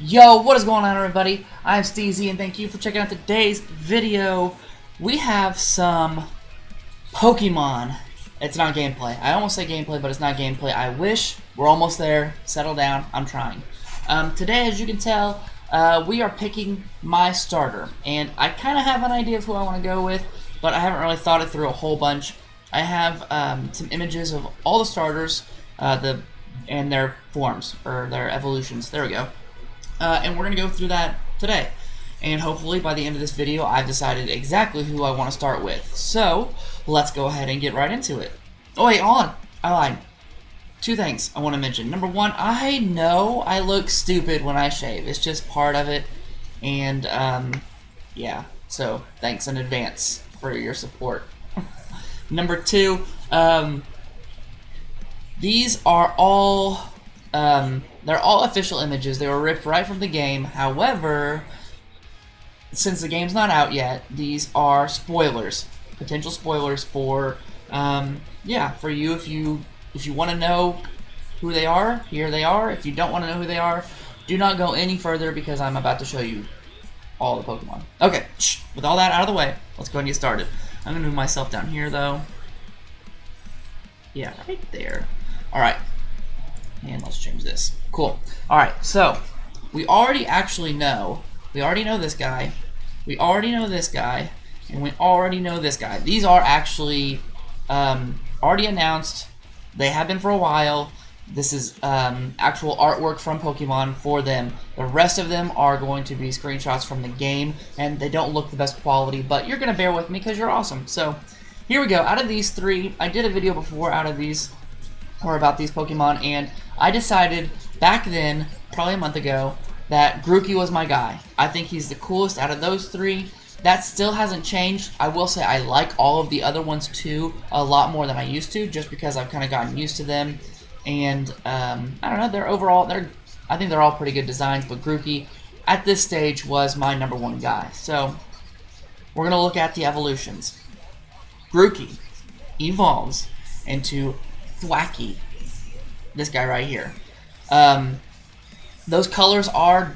Yo, what is going on, everybody? I'm Steezy, and thank you for checking out today's video. We have some Pokemon. It's not gameplay. I almost say gameplay, but it's not gameplay. I wish. We're almost there. Settle down. I'm trying. Today, as you can tell, we are picking my starter, and I kind of have an idea of who I want to go with, but I haven't really thought it through a whole bunch. I have some images of all the starters, and their forms or their evolutions. There we go. And we're going to go through that today. And hopefully by the end of this video, I've decided exactly who I want to start with. So, let's go ahead and get right into it. Oh wait, hold on. I lied. Two things I want to mention. Number one, I know I look stupid when I shave. It's just part of it. And, yeah. So, thanks in advance for your support. Number two, these are all... they're all official images. They were ripped right from the game. However, since the game's not out yet, these are spoilers, potential spoilers for, yeah, for you. If you want to know who they are, here they are. If you don't want to know who they are, do not go any further because I'm about to show you all the Pokemon. Okay, with all that out of the way, let's go and get started. I'm gonna move myself down here though. Yeah, right there. All right. And let's change this. Cool. Alright, so we already know this guy, we already know this guy, and we already know this guy. These are actually already announced. They have been for a while. This is actual artwork from Pokemon for them. The rest of them are going to be screenshots from the game, and they don't look the best quality, but you're going to bear with me because you're awesome. So here we go. Out of these three, I did a video before out of these, or about these Pokemon, and I decided back then, probably a month ago, that Grookey was my guy. I think he's the coolest out of those three. That still hasn't changed. I will say I like all of the other ones too a lot more than I used to, just because I've kind of gotten used to them. And I don't know, I think they're all pretty good designs, but Grookey at this stage was my number one guy. So we're gonna look at the evolutions. Grookey evolves into Thwackey, this guy right here. Those colors are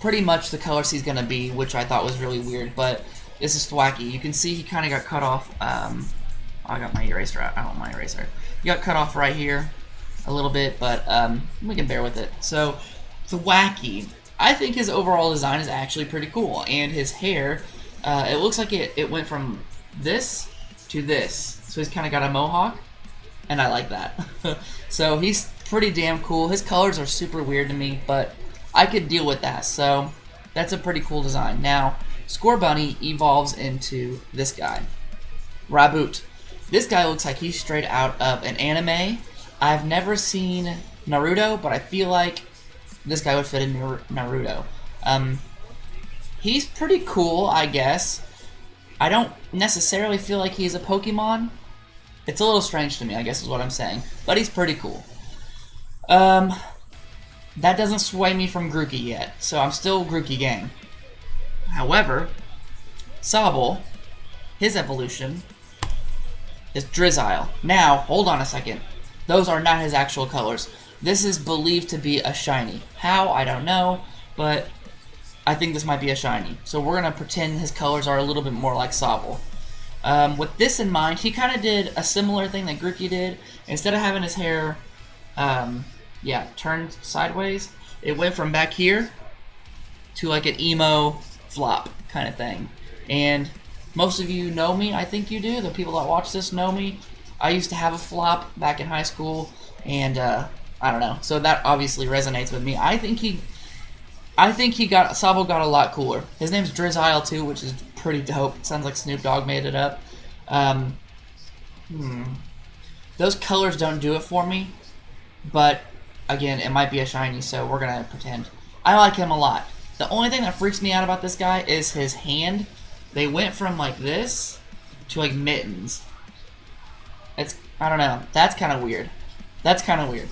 pretty much the colors he's gonna be, which I thought was really weird, but this is Thwackey. You can see he kind of got cut off. I got my eraser out. I don't want my eraser. He got cut off right here a little bit, but we can bear with it. So Thwackey, I think his overall design is actually pretty cool, and his hair, it looks like it went from this to this, so he's kind of got a mohawk. And I like that. So he's pretty damn cool. His colors are super weird to me, but I could deal with that. So that's a pretty cool design. Now, Scorbunny evolves into this guy, Raboot. This guy looks like he's straight out of an anime. I've never seen Naruto, but I feel like this guy would fit in Naruto. He's pretty cool, I guess. I don't necessarily feel like he's a Pokemon. It's a little strange to me, I guess is what I'm saying. But he's pretty cool. That doesn't sway me from Grookey yet, so I'm still Grookey gang. However, Sobble, his evolution, is Drizzile. Now, hold on a second. Those are not his actual colors. This is believed to be a shiny. How? I don't know, but I think this might be a shiny. So we're going to pretend his colors are a little bit more like Sobble. With this in mind, he kind of did a similar thing that Grookey did. Instead of having his hair, yeah, turned sideways, it went from back here to like an emo flop kind of thing. And most of you know me, I think you do. The people that watch this know me. I used to have a flop back in high school, and I don't know. So that obviously resonates with me. I think Sobble got a lot cooler. His name's Drizzile too, which is pretty dope. It sounds like Snoop Dogg made it up. Those colors don't do it for me, but again, it might be a shiny, so we're gonna pretend. I like him a lot. The only thing that freaks me out about this guy is his hand. They went from like this to like mittens. I don't know. That's kind of weird. That's kind of weird.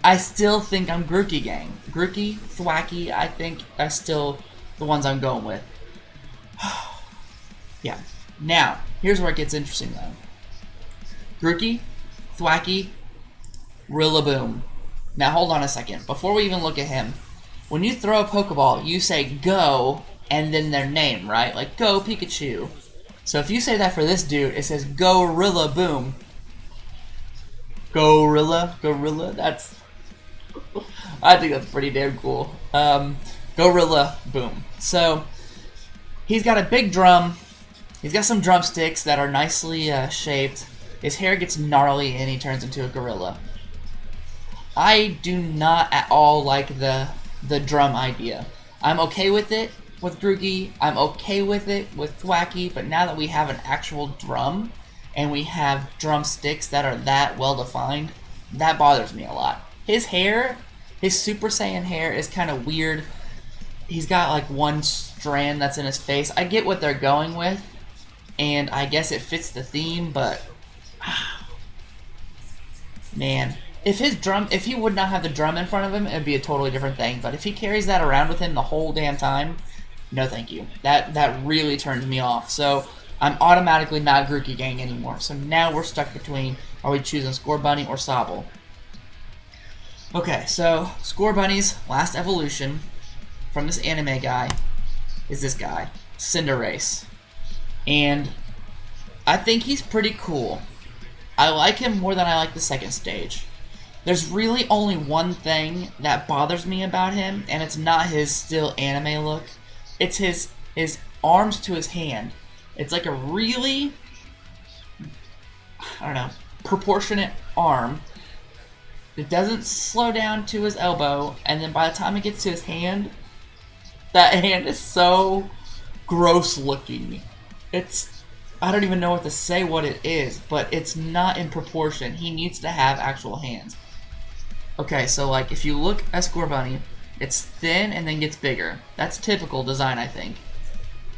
I still think I'm Grookey gang. Grookey, Thwackey, I think that's still the ones I'm going with. Yeah. Now, here's where it gets interesting though. Grookey, Thwackey, Rillaboom. Now hold on a second. Before we even look at him, When you throw a Pokeball, you say go and then their name, right? Like go Pikachu. So if you say that for this dude, it says Gorilla Boom. Gorilla, Gorilla. That's. I think that's pretty damn cool. Gorilla Boom. So he's got a big drum. He's got some drumsticks that are nicely shaped. His hair gets gnarly and he turns into a gorilla. I do not at all like the drum idea. I'm okay with it with Grookey. I'm okay with it with Thwackey, but now that we have an actual drum and we have drumsticks that are that well defined, that bothers me a lot. His hair, his Super Saiyan hair is kind of weird. He's got like one strand that's in his face. I get what they're going with, and I guess it fits the theme, but man, if he would not have the drum in front of him, it would be a totally different thing. But if he carries that around with him the whole damn time, no thank you. That really turns me off. So I'm automatically not Grookey Gang anymore. So now we're stuck between, are we choosing Scorbunny or Sobble? Okay, so Scorbunny's last evolution from this anime guy is this guy, Cinderace. And I think he's pretty cool. I like him more than I like the second stage. There's really only one thing that bothers me about him, and it's not his still anime look. It's his arms to his hand. It's like a really, I don't know, proportionate arm. It doesn't slow down to his elbow, and then by the time it gets to his hand, that hand is so gross looking. I don't even know what to say what it is, but it's not in proportion. He needs to have actual hands. Okay, so like if you look at Scorbunny, it's thin and then gets bigger. That's typical design, I think.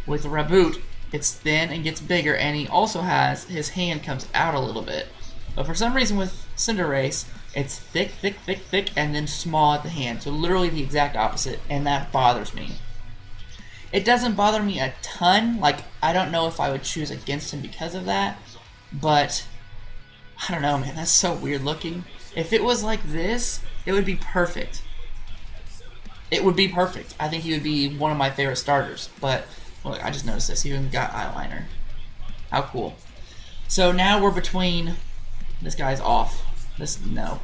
With Raboot, it's thin and gets bigger, and he also has, his hand comes out a little bit. But for some reason with Cinderace, it's thick, thick, thick, thick, and then small at the hand. So literally the exact opposite, and that bothers me. It doesn't bother me a ton. Like, I don't know if I would choose against him because of that, but I don't know, man. That's so weird looking. If it was like this, it would be perfect. It would be perfect. I think he would be one of my favorite starters. But, look, I just noticed this. He even got eyeliner. How cool. So now we're between... This guy's off. No.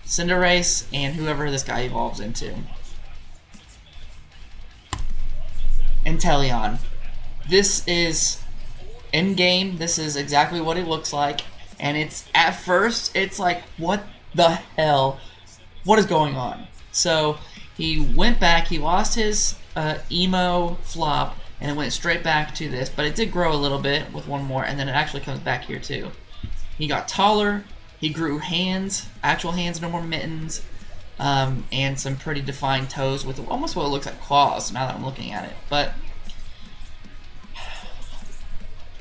Cinderace and whoever this guy evolves into. Inteleon. This is... in-game, this is exactly what it looks like. And it's... At first, it's like, what the hell? What is going on? So... He went back, he lost his emo flop, and it went straight back to this, but it did grow a little bit with one more, and then it actually comes back here too. He got taller, he grew hands, actual hands, no more mittens, and some pretty defined toes with almost what it looks like claws now that I'm looking at it. But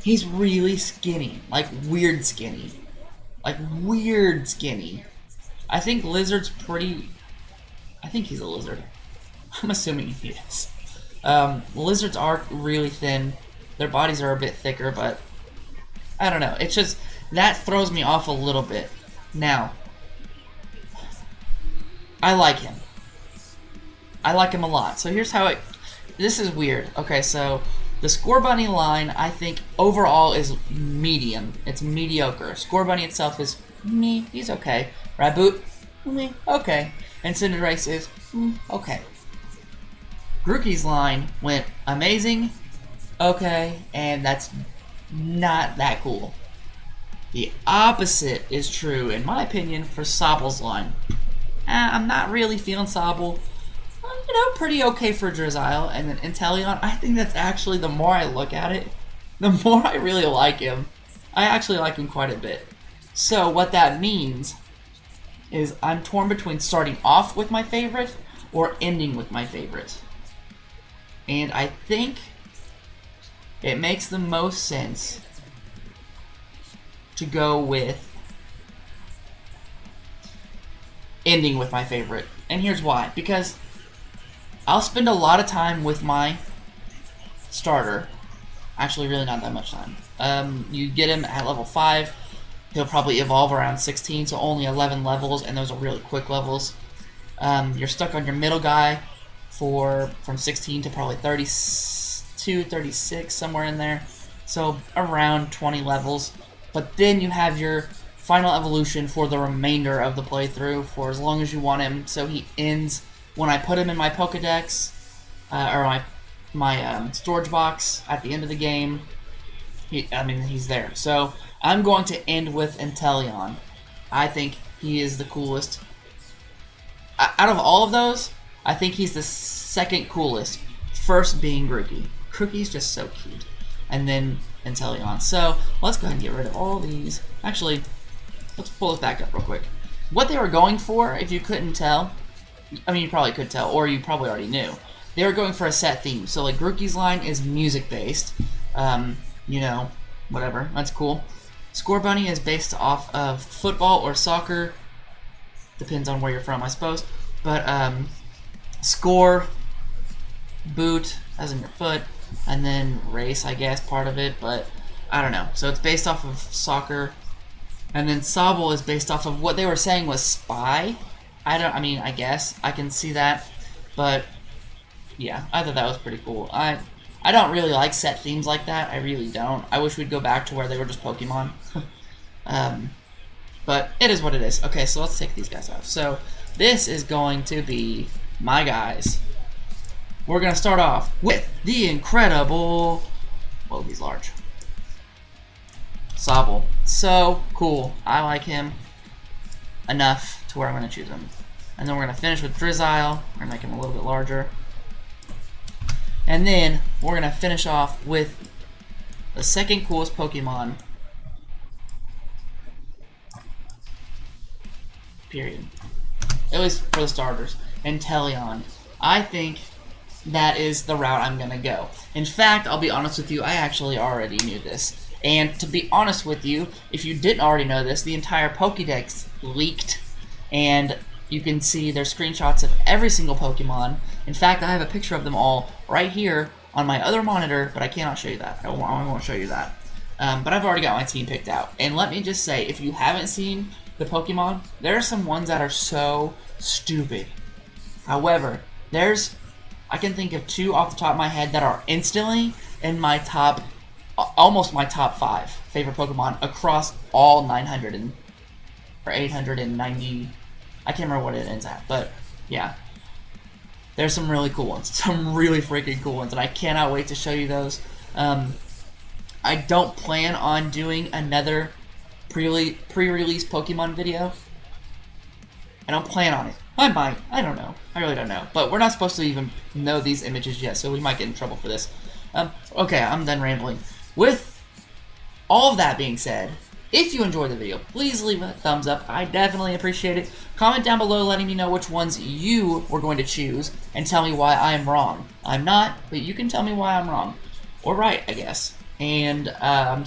he's really skinny, like weird skinny. Like weird skinny. I think Lizard's pretty... I think he's a lizard. I'm assuming he is. Lizards are really thin. Their bodies are a bit thicker, but I don't know. It's just, that throws me off a little bit. Now, I like him. I like him a lot. So here's how this is weird. Okay, so the Scorbunny line, I think, overall is medium. It's mediocre. Scorbunny itself is meh, he's okay. Raboot, meh, okay. And Cinderace is, okay. Grookey's line went amazing, okay, and that's not that cool. The opposite is true, in my opinion, for Sobble's line. I'm not really feeling Sobble. Pretty okay for Drizzile. And then Inteleon, I think that's actually, the more I look at it, the more I really like him. I actually like him quite a bit. So what that means is I'm torn between starting off with my favorite or ending with my favorite. And I think it makes the most sense to go with ending with my favorite. And here's why. Because I'll spend a lot of time with my starter. Actually, really not that much time. You get him at level 5. He'll probably evolve around 16, so only 11 levels, and those are really quick levels. You're stuck on your middle guy for from 16 to probably 32, 36, somewhere in there. So around 20 levels. But then you have your final evolution for the remainder of the playthrough for as long as you want him. So he ends when I put him in my Pokedex, or my storage box at the end of the game. He's there. So I'm going to end with Inteleon. I think he is the coolest. Out of all of those, I think he's the second coolest. First being Grookey. Grookey's just so cute. And then Inteleon. So let's go ahead and get rid of all these. Actually, let's pull this back up real quick. What they were going for, if you couldn't tell, I mean, you probably could tell, or you probably already knew. They were going for a set theme. So like Grookey's line is music based. You know, whatever. That's cool. Scorbunny is based off of football or soccer. Depends on where you're from, I suppose. But score, boot, as in your foot, and then race, I guess, part of it. But I don't know. So it's based off of soccer. And then Sobble is based off of what they were saying was spy. I guess I can see that. But yeah, I thought that was pretty cool. I don't really like set themes like that. I really don't. I wish we'd go back to where they were just Pokemon. But it is what it is. Okay, so let's take these guys off. So this is going to be my guys. We're going to start off with the incredible... Whoa, he's large. Sobble. So cool. I like him enough to where I'm going to choose him. And then we're going to finish with Drizzile. We're going to make him a little bit larger. And then we're going to finish off with the second coolest Pokemon. Period. At least for the starters. Inteleon. I think that is the route I'm going to go. In fact, I'll be honest with you, I actually already knew this. And to be honest with you, if you didn't already know this, the entire Pokédex leaked. And you can see there's screenshots of every single Pokemon. In fact, I have a picture of them all right here on my other monitor, but I cannot show you that. I won't show you that. But I've already got my team picked out. And let me just say, if you haven't seen the Pokemon, there are some ones that are so stupid. However, I can think of two off the top of my head that are instantly in my top, almost my top 5 favorite Pokemon across all 890. I can't remember what it ends at, but yeah. There's some really cool ones. Some really freaking cool ones, and I cannot wait to show you those. I don't plan on doing another pre-release Pokemon video. I don't plan on it. I might. I don't know. I really don't know. But we're not supposed to even know these images yet, so we might get in trouble for this. Okay, I'm done rambling. With all of that being said, if you enjoyed the video, please leave a thumbs up. I definitely appreciate it. Comment down below letting me know which ones you were going to choose and tell me why I am wrong. I'm not, but you can tell me why I'm wrong. Or right, I guess. And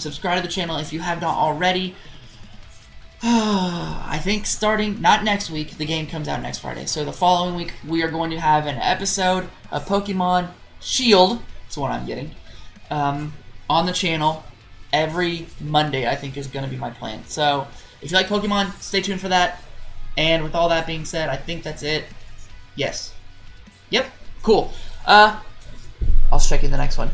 subscribe to the channel if you have not already. I think starting, not next week, the game comes out next Friday. So the following week, we are going to have an episode of Pokemon Shield, that's what I'm getting, on the channel. Every Monday, I think, is going to be my plan. So, if you like Pokemon, stay tuned for that. And with all that being said, I think that's it. Yes. Yep. Cool. I'll check you in the next one.